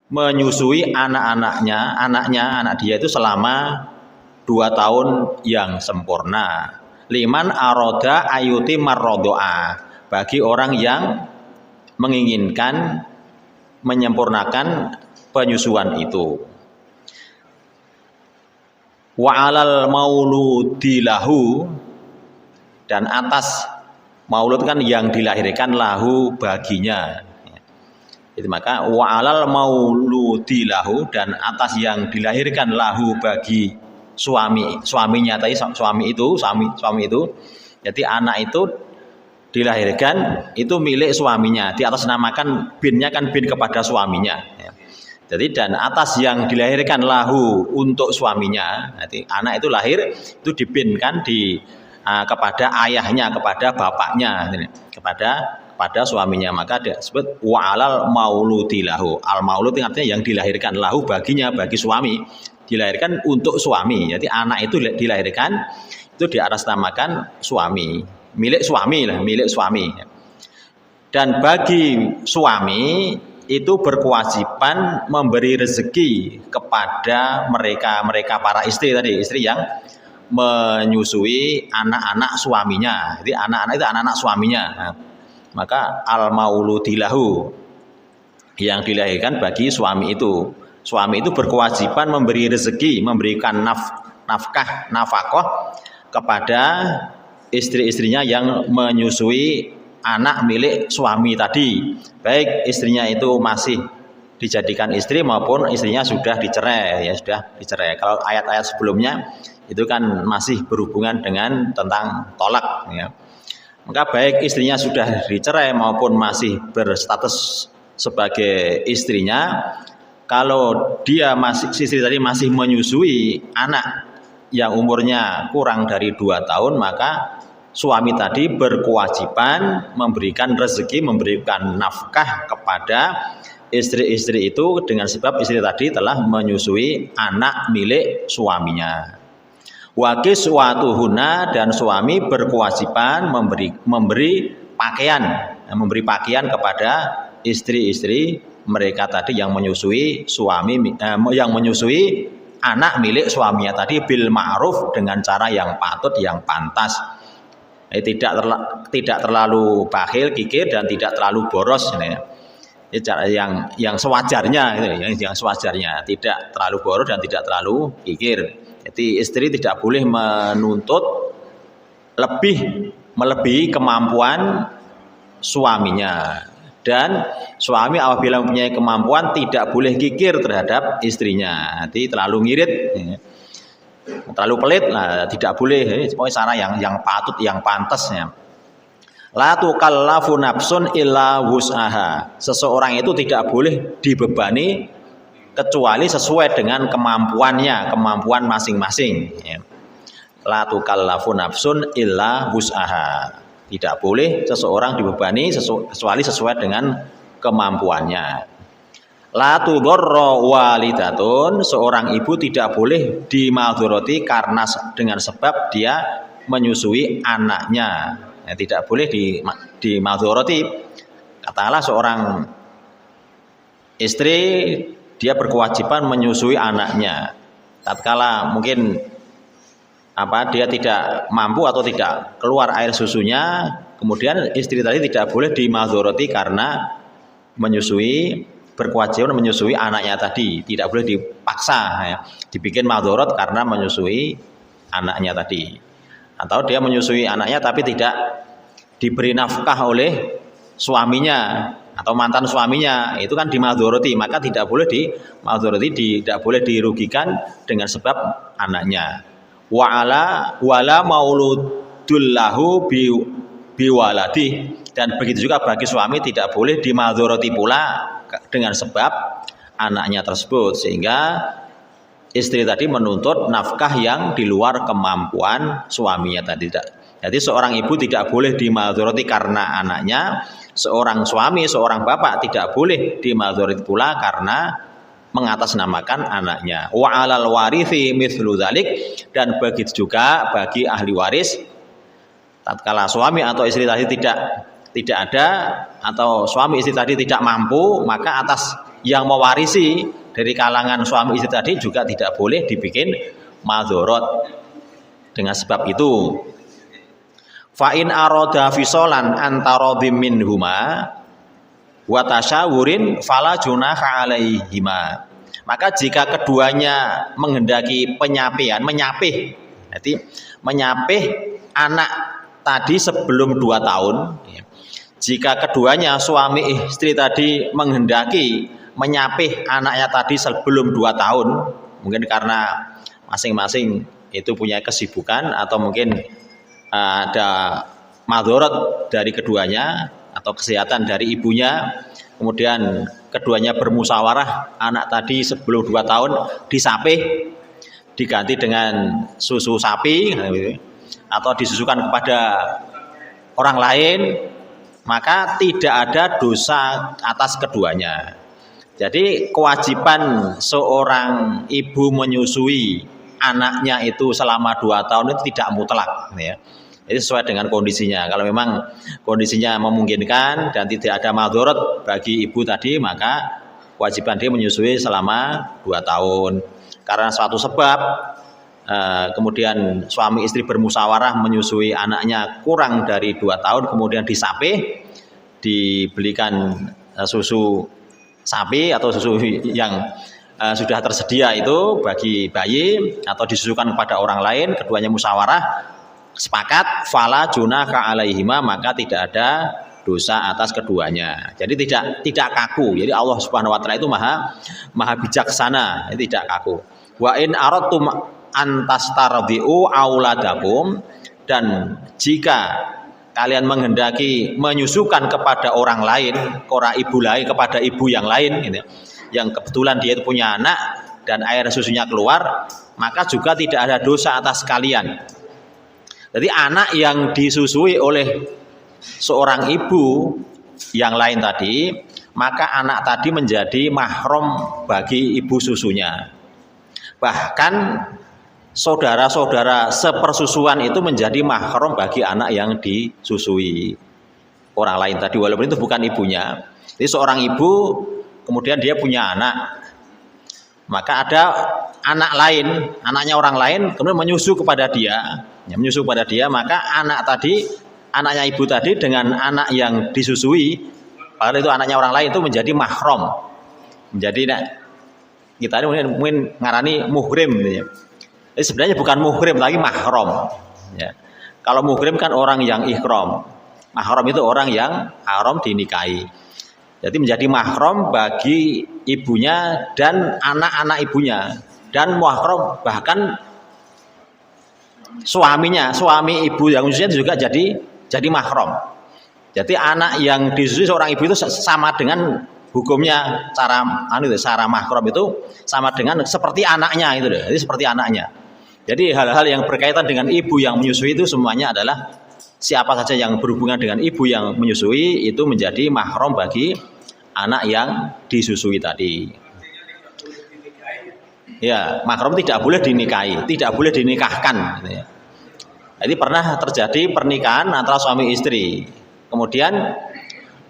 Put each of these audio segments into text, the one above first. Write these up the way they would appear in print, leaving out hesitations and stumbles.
menyusui anak dia itu selama 2 tahun yang sempurna. Liman aroda ayuti marrodoa, bagi orang yang menginginkan menyempurnakan penyusuan itu. Wa alal mauludi lahu, dan atas maulud kan yang dilahirkan, lahu baginya. Itu maka wa alal mauludi lahu, dan atas yang dilahirkan lahu bagi suaminya tadi, suami itu. Jadi anak itu dilahirkan itu milik suaminya, di atas namakan binnya kan bin kepada suaminya. Jadi dan atas yang dilahirkan lahu untuk suaminya, nanti anak itu lahir itu dibinkan kepada ayahnya, kepada bapaknya, kepada suaminya, maka disebut wa'alal mauludi lahu. Al maulud artinya yang dilahirkan lahu baginya, bagi suami, dilahirkan untuk suami. Jadi anak itu dilahirkan itu di atas namakan suami, milik suami. Dan bagi suami itu berkewajiban memberi rezeki kepada mereka para istri tadi, istri yang menyusui anak-anak suaminya. Jadi anak-anak itu anak-anak suaminya. Nah, maka al mauludilahu, yang dilahirkan bagi suami itu. Suami itu berkewajiban memberi rezeki, memberikan nafkah kepada istri-istrinya yang menyusui anak milik suami tadi, baik istrinya itu masih dijadikan istri maupun istrinya sudah dicerai, Kalau ayat-ayat sebelumnya itu kan masih berhubungan dengan tentang tolak, ya. Maka baik istrinya sudah dicerai maupun masih berstatus sebagai istrinya, kalau dia istri tadi masih menyusui anak yang umurnya kurang dari 2 tahun, maka suami tadi berkewajiban memberikan rezeki, memberikan nafkah kepada istri-istri itu, dengan sebab istri tadi telah menyusui anak milik suaminya. Wa kiswatuhunna, dan suami berkewajiban memberi pakaian kepada istri-istri mereka tadi yang menyusui anak milik suaminya tadi, bil ma'ruf, dengan cara yang patut, yang pantas. Tidak terlalu bakhil, kikir, dan tidak terlalu boros. Ini cara yang sewajarnya, yang sewajarnya, tidak terlalu boros dan tidak terlalu kikir. Jadi istri tidak boleh menuntut melebihi kemampuan suaminya, dan suami apabila mempunyai kemampuan tidak boleh kikir terhadap istrinya. Jadi terlalu ngirit, terlalu pelit, tidak boleh. Ini cara yang patut, yang pantasnya. La tukallafu nafsun illa wus'aha. Seseorang itu tidak boleh dibebani kecuali sesuai dengan kemampuan masing-masing. La tukallafu nafsun illa wus'aha. Tidak boleh seseorang dibebani kecuali sesuai dengan kemampuannya. La tudorro walidatun, seorang ibu tidak boleh dimadzurati karena dengan sebab dia menyusui anaknya. Tidak boleh dimadzurati. Katakanlah seorang istri, dia berkewajiban menyusui anaknya. Tatkala mungkin dia tidak mampu atau tidak keluar air susunya, kemudian istri tadi tidak boleh dimadzurati karena berkewajiban menyusui anaknya tadi, tidak boleh dipaksa, dibikin madzurut karena menyusui anaknya tadi. Atau dia menyusui anaknya tapi tidak diberi nafkah oleh suaminya atau mantan suaminya, itu kan dimadzurati, maka tidak boleh dimadzurati, tidak boleh dirugikan dengan sebab anaknya. Wala mauludullahu biwaladi, dan begitu juga bagi suami tidak boleh dimadzurati pula dengan sebab anaknya tersebut, sehingga istri tadi menuntut nafkah yang di luar kemampuan suaminya tadi. Jadi seorang ibu tidak boleh dimadzurati karena anaknya, seorang suami, seorang bapak tidak boleh dimadzurati pula karena mengatasnamakan anaknya. Wa 'alal warithi mithlu dzalik, dan begitu juga bagi ahli waris, tatkala suami atau istri tadi tidak ada, atau suami istri tadi tidak mampu, maka atas yang mewarisi dari kalangan suami istri tadi juga tidak boleh dibikin madorot dengan sebab itu. Fa in arada fisolan antara minhuma wa tasyawurin fala junaha alaihima. Maka jika keduanya menghendaki penyapih, berarti menyapih anak tadi sebelum 2 tahun. Jika keduanya suami istri tadi menghendaki menyapih anaknya tadi sebelum 2 tahun, mungkin karena masing-masing itu punya kesibukan atau mungkin ada madorot dari keduanya atau kesehatan dari ibunya, kemudian keduanya bermusyawarah anak tadi sebelum 2 tahun disapih, diganti dengan susu sapi atau disusukan kepada orang lain, maka tidak ada dosa atas keduanya. Jadi kewajiban seorang ibu menyusui anaknya itu selama 2 tahun itu tidak mutlak, ya. Itu sesuai dengan kondisinya. Kalau memang kondisinya memungkinkan dan tidak ada madorot bagi ibu tadi, maka kewajiban dia menyusui selama 2 tahun. Karena suatu sebab, kemudian suami istri bermusyawarah menyusui anaknya kurang dari 2 tahun, kemudian disapih, dibelikan susu sapi atau susu yang sudah tersedia itu bagi bayi atau disusukan kepada orang lain, keduanya musyawarah sepakat, fala junaha alaihima, maka tidak ada dosa atas keduanya. Jadi tidak kaku. Jadi Allah Subhanahu wa taala itu maha bijaksana, tidak kaku. Wa in aradtum antastardiu auladakum, dan jika kalian menghendaki menyusukan kepada orang lain, ibu lain kepada ibu yang lain, gitu, yang kebetulan dia itu punya anak dan air susunya keluar, maka juga tidak ada dosa atas kalian. Jadi anak yang disusui oleh seorang ibu yang lain tadi, maka anak tadi menjadi mahram bagi ibu susunya. Bahkan saudara-saudara sepersusuan itu menjadi mahram bagi anak yang disusui orang lain tadi, walaupun itu bukan ibunya. Jadi seorang ibu kemudian dia punya anak, maka ada anak lain, anaknya orang lain kemudian menyusu kepada dia, maka anaknya ibu tadi dengan anak yang disusui, padahal itu anaknya orang lain, itu menjadi mahram, menjadi kita ini mungkin ngarani muhrim, ya. Sebenarnya bukan muhrim lagi, mahram, ya. Kalau muhrim kan orang yang ihram, mahram itu orang yang haram dinikahi. Jadi menjadi mahram bagi ibunya dan anak-anak ibunya, dan mahram bahkan suami ibu yang usianya juga jadi mahram. Jadi anak yang disusui seorang ibu itu sama dengan hukumnya, cara mahram itu sama dengan seperti anaknya itu deh. Jadi seperti anaknya. Jadi hal-hal yang berkaitan dengan ibu yang menyusui itu semuanya adalah siapa saja yang berhubungan dengan ibu yang menyusui itu menjadi mahram bagi anak yang disusui tadi. Ya, mahram tidak boleh dinikahi, tidak boleh dinikahkan. Jadi pernah terjadi pernikahan antara suami istri. Kemudian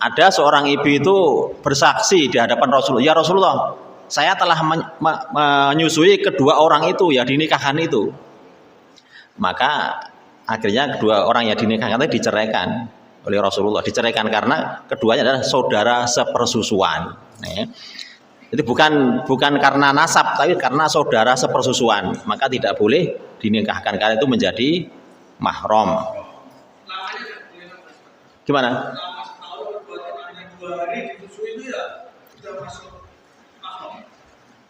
ada seorang ibu itu bersaksi di hadapan Rasulullah, ya Rasulullah, saya telah menyusui kedua orang itu, ya dinikahkan itu. Maka akhirnya kedua orang yang dinikahkan itu diceraikan oleh Rasulullah, diceraikan karena keduanya adalah saudara sepersusuan. Jadi bukan karena nasab, tapi karena saudara sepersusuan, maka tidak boleh dinikahkan karena itu menjadi mahram. Gimana?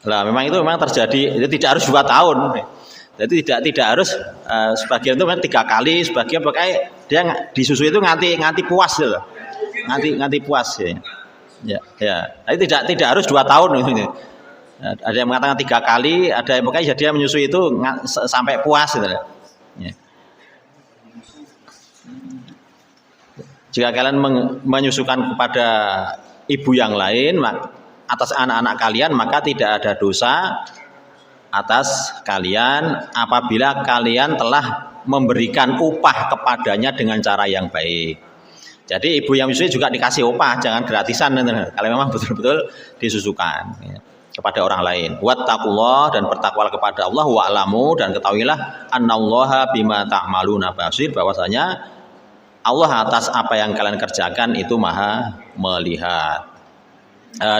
Lah memang itu terjadi, jadi tidak harus 2 tahun. Jadi tidak harus, sebagian itu 3 kali, sebagian pakai dia disusui itu nganti puas loh. Nganti puas ya. Tapi tidak harus 2 tahun ini. Ada yang mengatakan 3 kali, ada yang pakai dia menyusui itu sampai puas gitu. Ya. Jika kalian menyusukan kepada ibu yang lain atas anak-anak kalian, maka tidak ada dosa atas kalian apabila kalian telah memberikan upah kepadanya dengan cara yang baik. Jadi ibu yang menyusui juga dikasih upah, jangan gratisan kalau memang betul-betul disusukan ya, kepada orang lain. Wattaqullah, dan bertakwalah kepada Allah, wa'lamu, dan ketahuilah annallaha bima ta'maluna basir, bahwasanya Allah atas apa yang kalian kerjakan itu maha melihat.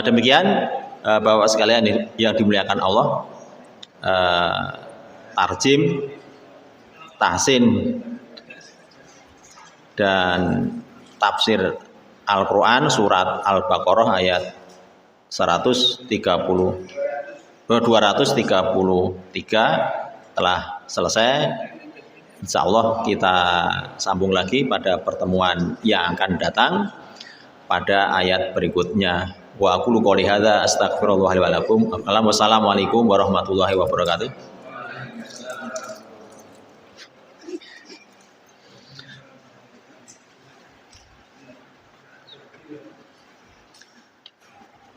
Demikian Bapak sekalian yang dimuliakan Allah, tarjim, tahsin, dan tafsir Al-Quran surat Al-Baqarah ayat 233 telah selesai. Insya Allah kita sambung lagi pada pertemuan yang akan datang pada ayat berikutnya. Wa aqulu qouli hadza astaghfirullah li wa lakum. Wassalamualaikum warahmatullahi wabarakatuh.